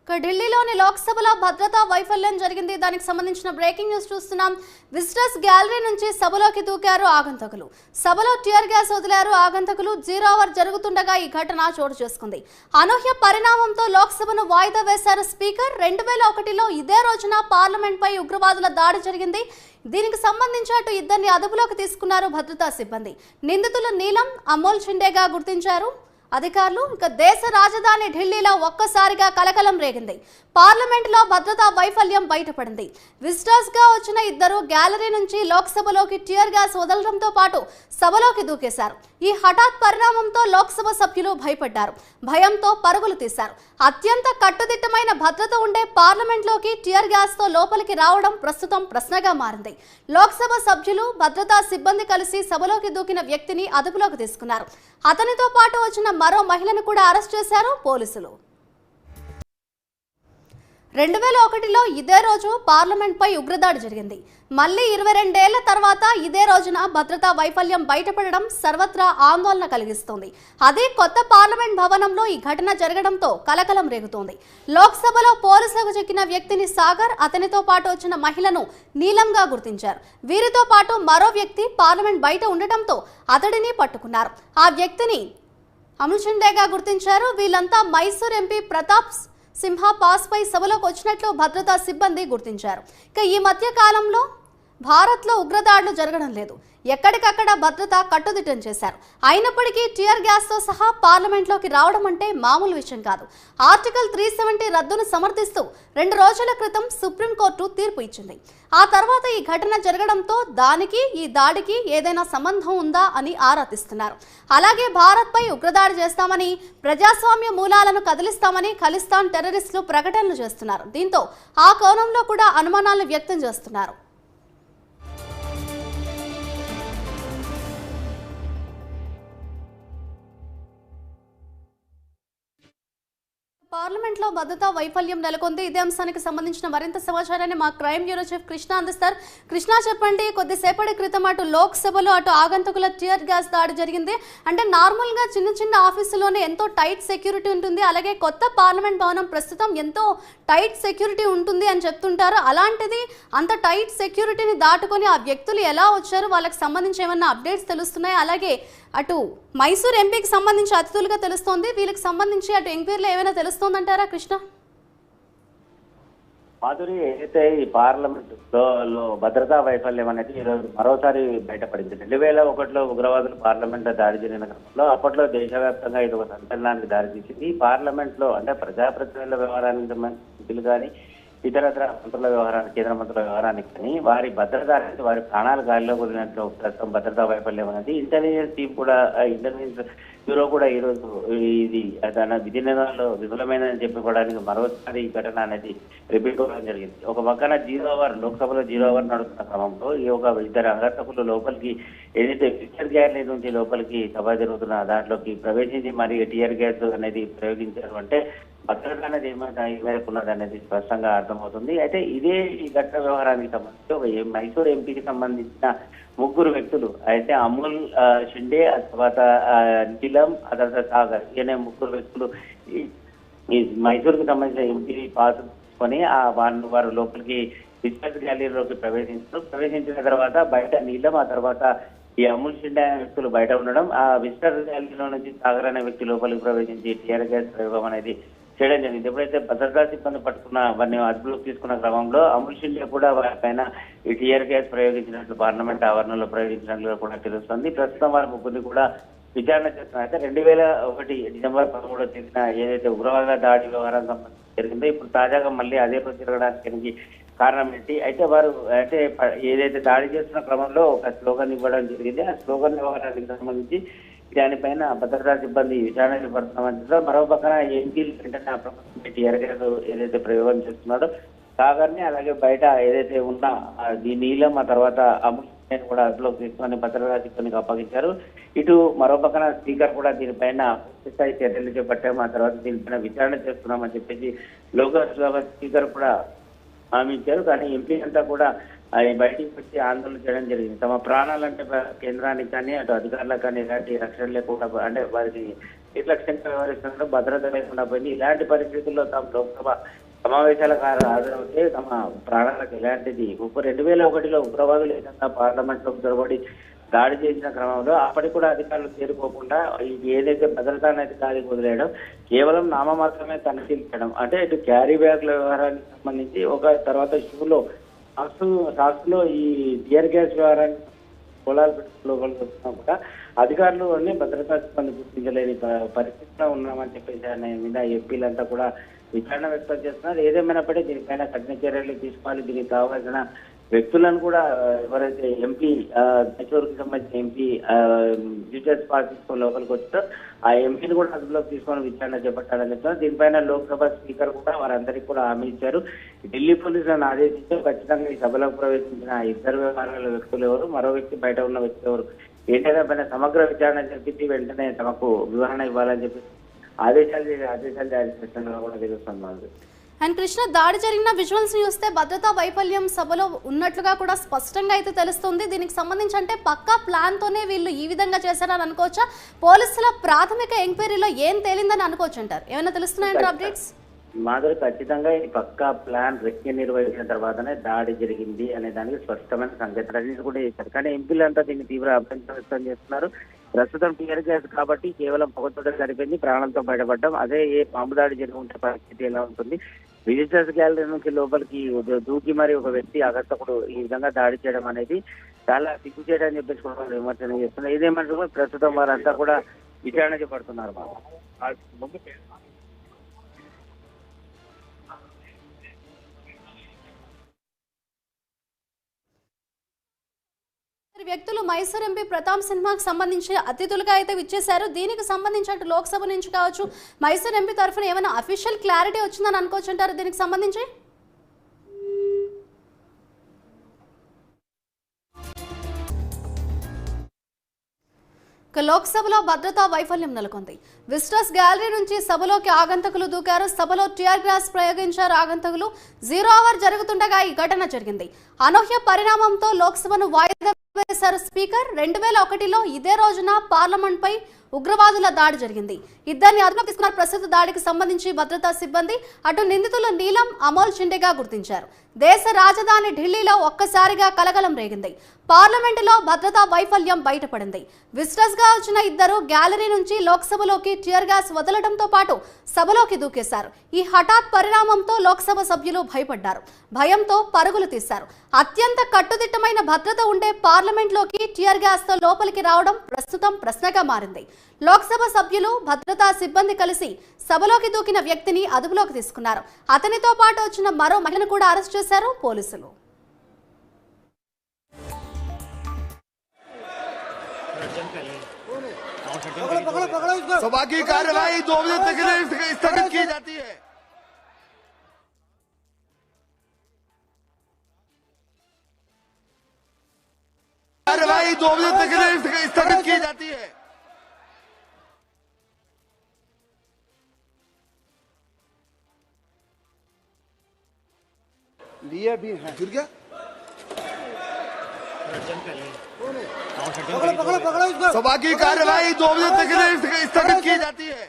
ఢిల్లీలోని లోక్సభలో భద్రతా వైఫల్యం జరిగింది. దానికి సంబంధించిన బ్రేకింగ్ న్యూస్ చూస్తున్నాం. విజిటర్స్ గ్యాలరీ నుంచి సభలోకి దూకారు ఆగంతకులు. సభలో టియర్ గ్యాస్ వదిలారు ఆగంతకులు. 0 అవర్ జరుగుతుండగా ఈ ఘటన చోటు చేసుకుంది. అనూహ్య పరిణామంతో లోక్సభను వాయిదా వేశారు స్పీకర్. 2001లో ఇదే రోజున పార్లమెంట్ పై ఉగ్రవాదుల దాడి జరిగింది. దీనికి సంబంధించి అటు ఇద్దరిని అదుపులోకి తీసుకున్నారు భద్రతా సిబ్బంది. నిందితులు నీలం, అమోల్ షిండేగా గుర్తించారు అధికారులు. ఇక దేశ రాజధాని ఢిల్లీలో ఒక్కసారిగా కలకలం రేగింది. పార్లమెంట్లో భద్రతా వైఫల్యం బయటపడింది. విజిటర్స్ గా వచ్చిన ఇద్దరు గ్యాలరీ నుంచి లోక్సభలోకి టియర్ గ్యాస్ వదలడంతో పాటు సభలోకి దూకేశారు. ఈ హఠాత్ పరిణామంతో లోక్సభ సభ్యులు భయపడ్డారు. భయంతో పరుగులు తీశారు. అత్యంత కట్టుదిట్టమైన భద్రత ఉండే పార్లమెంట్లోకి టియర్ గ్యాస్ తో లోపలికి రావడం ప్రస్తుతం ప్రశ్నగా మారింది. లోక్సభ సభ్యులు, భద్రతా సిబ్బంది కలిసి సభలోకి దూకిన వ్యక్తిని అదుపులోకి తీసుకున్నారు. అతనితో పాటు వచ్చిన మరో మహిళను కూడా అరెస్ట్ చేశారు పోలీసులు. 2001లో ఇదే రోజు పార్లమెంట్ పై ఉగ్రదాడి జరిగింది. మళ్ళీ 22 ఏళ్ల తర్వాత ఇదే రోజున భద్రతా వైఫల్యం బయటపడడం సర్వత్రా ఆందోళన కలిగిస్తోంది. అదే కొత్త పార్లమెంట్ భవనంలో ఈ ఘటన జరగడంతో కలకలం రేగుతోంది. లోక్సభలో పోలీసులకు చిక్కిన వ్యక్తిని సాగర్, అతనితో పాటు వచ్చిన మహిళను నీలంగా గుర్తించారు. వీరితో పాటు మరో వ్యక్తి పార్లమెంట్ బయట ఉండటంతో అతడిని పట్టుకున్నారు. ఆ వ్యక్తిని అమోల్ షిండేగా గుర్తించారు. వీళ్ళంతా మైసూర్ ఎంపీ ప్రతాప్ సింహ పాస్ పై సభలోకి వచ్చినట్లు భద్రతా సిబ్బంది గుర్తించారు. ఇక ఈ మధ్య కాలంలో భారత్లో ఉగ్రదాడులు జరగడం లేదు. ఎక్కడికక్కడ భద్రత కట్టుదిట్టం చేశారు. అయినప్పటికీ టియర్ గ్యాస్ తో సహా పార్లమెంట్లోకి రావడం అంటే మామూలు విషయం కాదు. ఆర్టికల్ 370 రద్దును సమర్థిస్తూ 2 రోజుల క్రితం సుప్రీంకోర్టు తీర్పు ఇచ్చింది. ఆ తర్వాత ఈ ఘటన జరగడంతో దానికి ఈ దాడికి ఏదైనా సంబంధం ఉందా అని ఆరా తీస్తున్నారు. అలాగే భారత్ పై ఉగ్రదాడి చేస్తామని, ప్రజాస్వామ్య మూలాలను కదిలిస్తామని ఖలిస్తాన్ టెర్రరిస్టులు ప్రకటనలు చేస్తున్నారు. దీంతో ఆ కోణంలో కూడా అనుమానాలు వ్యక్తం చేస్తున్నారు. పార్లమెంట్లో భద్రతా వైఫల్యం నెలకొంది. ఇదే అంశానికి సంబంధించిన మరింత సమాచారాన్ని మా క్రైమ్ బ్యూరో చీఫ్ కృష్ణ అందిస్తారు. కృష్ణ, చెప్పండి, కొద్దిసేపటి క్రితం అటు లోక్సభలో అటు ఆగంతకుల టియర్ గ్యాస్ దాడి జరిగింది. అంటే నార్మల్గా చిన్న చిన్న ఆఫీసులోనే ఎంతో టైట్ సెక్యూరిటీ ఉంటుంది. అలాగే కొత్త పార్లమెంట్ భవనం ప్రస్తుతం ఎంతో టైట్ సెక్యూరిటీ ఉంటుంది అని చెప్తుంటారు. అలాంటిది అంత టైట్ సెక్యూరిటీని దాటుకొని ఆ వ్యక్తులు ఎలా వచ్చారు, వాళ్ళకి సంబంధించి ఏమన్నా అప్డేట్స్ తెలుస్తున్నాయి? అలాగే అటు మైసూర్ ఎంపీకి సంబంధించి అతిథులుగా తెలుస్తోంది. వీళ్ళకి సంబంధించి అటు ఎంక్వైరీలో ఏమైనా తెలుస్తోందంటారా కృష్ణ? మాధురి, ఏదైతే ఈ పార్లమెంట్ లో భద్రతా వైఫల్యం అనేది ఈరోజు మరోసారి బయటపడింది. 2001లో ఉగ్రవాదులు పార్లమెంట్ లో దాడి జరిగిన క్రమంలో అప్పట్లో దేశవ్యాప్తంగా ఇది ఒక సంచలనానికి దారితీసింది. పార్లమెంట్ లో అంటే ప్రజాప్రతినిధుల వ్యవహారానికి సంబంధించి కానీ ఇతరత్ర మంత్రుల వ్యవహారానికి, కేంద్ర మంత్రుల వ్యవహారానికి కానీ వారి భద్రత అనేది వారి ప్రాణాలు గాలిలో వదిలినట్లు ప్రస్తుతం భద్రతా వైఫల్యం అనేది ఇంటెలిజెన్స్ టీం కూడా, ఇంటెలిజెన్స్ బ్యూరో కూడా ఈరోజు ఇది తన విధి నిర్వహణలో విఫలమైందని చెప్పుకోవడానికి మరోసారి ఈ ఘటన అనేది రిపీట్ అవ్వడం జరిగింది. ఒక పక్కన 0 అవర్ లోక్సభలో 0 అవర్ నడుస్తున్న క్రమంలో ఈ ఒక ఇద్దరు అంగరక్షకులు లోపలికి ఏదైతే పిక్చర్ గ్యాలరీ నుంచి లోపలికి సభ జరుగుతున్న దాంట్లోకి ప్రవేశించి మరి టియర్ గ్యాస్ అనేది ప్రయోగించారు. అంటే భద్రత అనేది ఏమైపున్నది అనేది స్పష్టంగా అర్థమవుతుంది. అయితే ఇదే ఈ ఘటన వ్యవహారానికి సంబంధించి ఒక మైసూర్ ఎంపీకి సంబంధించిన 3 వ్యక్తులు, అయితే అమోల్ షిండే, ఆ తర్వాత నీలం, ఆ తర్వాత సాగర్, ఈయన 3 వ్యక్తులు ఈ మైసూర్ కి సంబంధించిన ఎంపీ పాస్ కొని వారు లోపలికి విజిటర్స్ గ్యాలరీలోకి ప్రవేశించిన తర్వాత బయట నీలం, ఆ తర్వాత ఈ అమోల్ షిండే అనే వ్యక్తులు బయట ఉండడం, ఆ విజిటర్స్ గ్యాలరీలో నుంచి సాగర్ అనే వ్యక్తి లోపలికి ప్రవేశించి టియర్ గ్యాస్ ప్రయోగం అనేది చేయడం జరిగింది. ఎప్పుడైతే భద్రతా సిబ్బంది పట్టుకున్న వారిని అదుపులోకి తీసుకున్న క్రమంలో అమోల్ షిండే కూడా వారిపైన ఈ టియర్ గ్యాస్ ప్రయోగించినట్లు పార్లమెంట్ ఆవరణలో ప్రయోగించినట్లు కూడా తెలుస్తుంది. ప్రస్తుతం వారి 3 కూడా విచారణ చేస్తున్నారు. అయితే 2001 డిసెంబర్ 13వ తేదీన ఏదైతే ఉగ్రవాద దాడి వ్యవహారం సంబంధించి జరిగిందో ఇప్పుడు తాజాగా మళ్ళీ అదే రోజు జరగడానికి కారణం ఏంటి? అయితే వారు అయితే ఏదైతే దాడి చేస్తున్న క్రమంలో ఒక స్లోగన్ ఇవ్వడం జరిగింది. ఆ స్లోగన్ వ్యవహారానికి సంబంధించి దానిపైన భద్రతా సిబ్బంది విచారణ చేపడుతున్నామని, మరో పక్కన ఎంపీలు వెంటనే టియర్ గ్యాస్ ఏదైతే ప్రయోగం చేస్తున్నాడో సాగర్ని, అలాగే బయట ఏదైతే ఉన్న ఈ నీలం, ఆ తర్వాత అమూల్ కూడా అదుపులోకి తీసుకొని భద్రతా సిబ్బందికి అప్పగించారు. ఇటు మరో పక్కన స్పీకర్ కూడా దీనిపైన పూర్తిస్థాయి చర్యలు చేపట్టాము, ఆ తర్వాత దీనిపైన విచారణ చేస్తున్నామని చెప్పేసి లోక్సభ స్పీకర్ కూడా హామీ ఇచ్చారు. కానీ ఎంపీ అంతా కూడా బయటికి వచ్చి ఆందోళన చేయడం జరిగింది. తమ ప్రాణాలంటే కేంద్రానికి కానీ అటు అధికారులకు కానీ ఎలాంటి రక్షణ లేకుండా, అంటే వారికి నిర్లక్ష్యంగా వ్యవహరిస్తున్నారు, భద్రత లేకుండా పోయింది. ఇలాంటి పరిస్థితుల్లో తాము లోక్సభ సమావేశాలకు హాజరవుతే తమ ప్రాణాలకు ఎలాంటిది 2001లో ఉగ్రవాదులు ఏదైనా పార్లమెంట్ లో జొరబడి దాడి చేసిన క్రమంలో అప్పటికి కూడా అధికారులు చేరుకోకుండా ఏదైతే భద్రతా అధికారికి వదిలేయడం, కేవలం నామమాత్రమే తనిఖీలు చేయడం, అంటే ఇటు క్యారీ బ్యాగ్ల వ్యవహారానికి సంబంధించి ఒక తర్వాత షూలో సాక్స్లో ఈ టియర్ గ్యాస్ వ్యవహారానికి పొలాలు పెట్టుకోగలుగుతున్నా కూడా అధికారులు అన్ని భద్రతా సిబ్బంది గుర్తించలేని పరిస్థితిలో ఉన్నామని చెప్పేసి ఆయన మీద ఎంపీలంతా కూడా విచారణ వ్యక్తం చేస్తున్నారు. ఏదేమైనప్పటికీ దీనిపైన కఠిన చర్యలు తీసుకోవాలి. దీనికి కావాల్సిన వ్యక్తులను కూడా ఎవరైతే ఎంపీ మైసూరుకి సంబంధించిన ఎంపీ టీచర్స్ పార్టీ లోపలికి వచ్చారో ఆ ఎంపీని కూడా అదుపులోకి తీసుకొని విచారణ చేపట్టాలని చెప్తున్నారు. దీనిపైన లోక్సభ స్పీకర్ కూడా వారందరికీ కూడా హామీ ఇచ్చారు. ఢిల్లీ పోలీసులను ఆదేశించారు. ఖచ్చితంగా ఈ సభలోకి ప్రవేశించిన ఇద్దరు వ్యవహారాల వ్యక్తులు ఎవరు, మరో వ్యక్తి బయట ఉన్న వ్యక్తి ఎవరు, ఏంటైనా పైన సమగ్ర విచారణ జరిపించి వెంటనే తమకు వివరణ ఇవ్వాలని చెప్పి ఆదేశాలు జారీ చేస్తున్నా కూడా తెలుస్తుంది. అండ్ కృష్ణ, దాడి జరిగిన విజువల్స్ చూస్తే భద్రతా వైఫల్యం సభలో ఉన్నట్లుగా కూడా స్పష్టంగా అయితే తెలుస్తుంది. దీనికి సంబంధించి అంటే పక్కా ప్లాన్ తోనే వీళ్ళు ఈ విధంగా చేశారని అనుకోవచ్చా? పోలీసుల ప్రాథమిక ఎంక్వైరీలో ఏం తేలిందని అనుకోవచ్చు అంటారు? ఏమైనా తెలుస్తున్నాయంటారు అప్డేట్స్? మాధురి, ఖచ్చితంగా ఈ పక్కా ప్లాన్ రెక్కి నిర్వహించిన తర్వాతనే దాడి జరిగింది అనే దానికి స్పష్టమైన సంకేతాలు కూడా ఇచ్చారు. కానీ ఎంపీలంతా దీన్ని తీవ్ర అభ్యంతరం వ్యక్తం చేస్తున్నారు. ప్రస్తుతం టీఆర్ గ్యాస్ కాబట్టి కేవలం పొగతోట సరిపోయింది, ప్రాణాలతో బయటపడ్డాం. అదే ఏ బాంబు దాడి జరిగి ఉంటే పరిస్థితి ఎలా ఉంటుంది? విజిటర్స్ గ్యాలరీ నుంచి లోపలికి దూకి మరి ఒక వ్యక్తి అగస్తకుడు ఈ విధంగా దాడి చేయడం అనేది చాలా సిగ్గు చేయడం చెప్పేసి కూడా విమర్శన చేస్తున్నారు. ఇదేమంటారు, ప్రస్తుతం వారంతా కూడా విచారణ చేపడుతున్నారు. వ్యక్తులు మైసూర్ ఎంపీ ప్రతాప్ సిన్హాకు సంబంధించి అతిథులుగా అయితే విచ్చేశారు. దీనికి సంబంధించి అటు లోక్సభ నుంచి కావచ్చు, మైసూర్ ఎంపీ తరఫున ఏమైనా అఫీషియల్ క్లారిటీ వచ్చిందని అనుకోవచ్చు అంటారు దీనికి సంబంధించి? లోక్సభలో భద్రతా వైఫల్యం నెలకొంది. విజిటర్స్ గ్యాలరీ నుంచి సభలోకి ఆగంతకులు దూకారు. సభలో టియర్ గ్యాస్ ప్రయోగించారు ఆగంతకులు. 0 అవర్ జరుగుతుండగా ఈ ఘటన జరిగింది. అనూహ్య పరిణామంతో లోక్సభను వాయిదా వేశారు స్పీకర్. 2001లో ఇదే రోజున పార్లమెంట్ పై ఉగ్రవాదుల దాడి జరిగింది. ఇద్దరిని అదుపులోకి తీసుకున్నారు. ప్రస్తుత దాడికి సంబంధించి భద్రతా సిబ్బంది అటు నిందితులు నీలం, అమోల్ షిండేగా గుర్తించారు. దేశ రాజధాని ఢిల్లీలో ఒక్కసారిగా కలకలం రేగింది. పార్లమెంటులో భద్రతా వైఫల్యం బయటపడింది. విజిటర్స్ గా వచ్చిన ఇద్దరు గ్యాలరీ నుంచి లోక్సభలోకి టియర్ గ్యాస్ వదలడంతో పాటు సభలోకి దూకేశారు. ఈ హఠాత్ పరిణామంతో లోక్సభ సభ్యులు భయపడ్డారు. భయంతో పరుగులు తీశారు. అత్యంత కట్టుదిట్టమైన భద్రత ఉండే పార్లమెంట్ లోకి టియర్ గ్యాస్ తో లోపలికి రావడం ప్రస్తుతం ప్రశ్నగా మారింది. లోక్సభ సభ్యులు, భద్రతా సిబ్బంది కలిసి సభలోకి దూకిన వ్యక్తిని అదుపులోకి తీసుకున్నారు. అతనితో పాటు వచ్చిన మరో మహిళను కూడా అరెస్ట్ చేశారు పోలీసులు. सभा की कार्यवाही 2 बजे तक के लिए स्थगित की जाती है। कार्यवाही 2 बजे तक के लिए स्थगित की जाती है। लिए भी हैं। गिर गया। सभा की कार्यवाही 2 बजे तक के लिए स्थगित की जाती है।